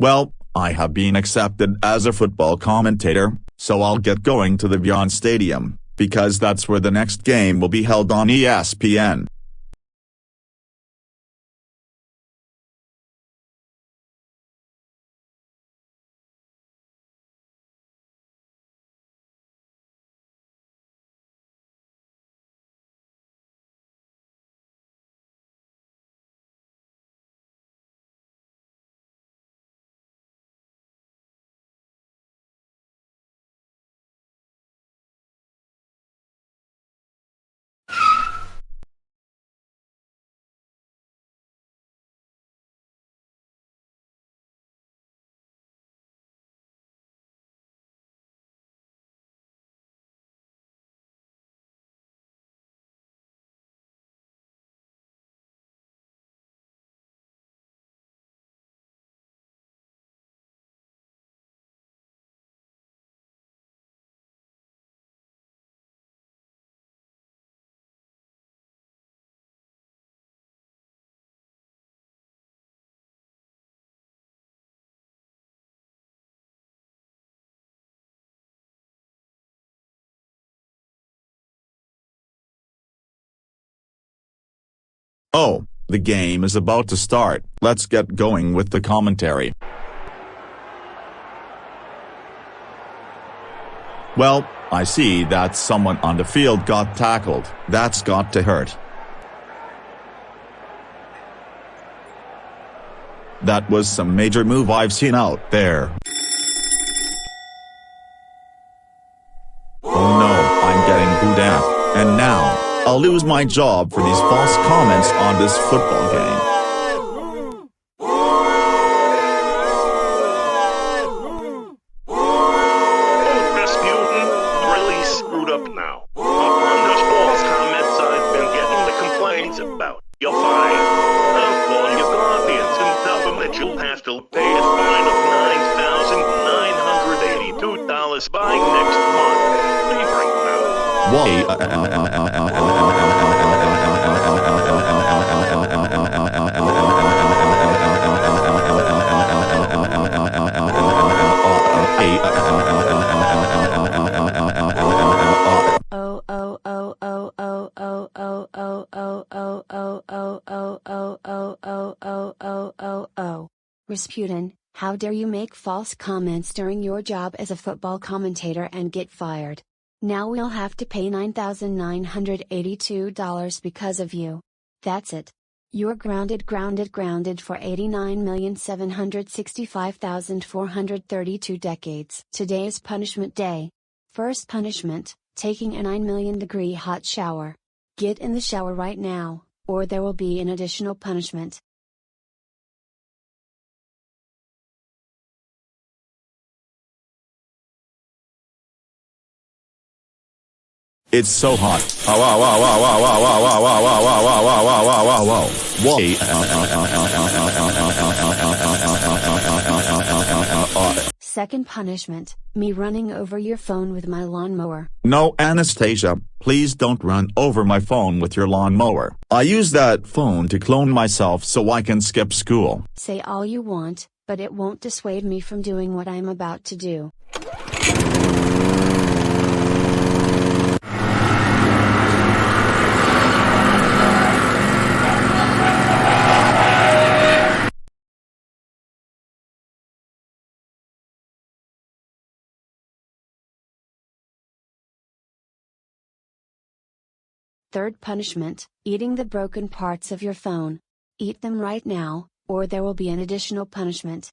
Well, I have been accepted as a football commentator, so I'll get going to the Beyond Stadium, because that's where the next game will be held on ESPN. Oh, the game is about to start. Let's get going with the commentary. Well, I see that someone on the field got tackled. That's got to hurt. That was some major move I've seen out there. Oh no, I'm getting booed at, and now I'll lose my job for these false comments on this football game. Oh, Rasputin, really screwed up now. Up on those false comments I've been getting the complaints about. You're fired. I'll call your guardians and tell them that you'll have to pay a fine of $9,982 by next month. Leave right now. Rasputin, how dare you make false comments during your job as a football commentator and get fired? Now we'll have to pay $9,982 because of you. That's it. You're grounded for 89,765,432 decades. Today's punishment day. First punishment, taking a 9,000,000-degree hot shower. Get in the shower right now, or there will be an additional punishment. It's so hot. Second punishment, me running over your phone with my lawnmower. No, Anastasia, please don't run over my phone with your lawnmower. I use that phone to clone myself so I can skip school. Say all you want, but it won't dissuade me from doing what I'm about to do. Third punishment, eating the broken parts of your phone. Eat them right now, or there will be an additional punishment.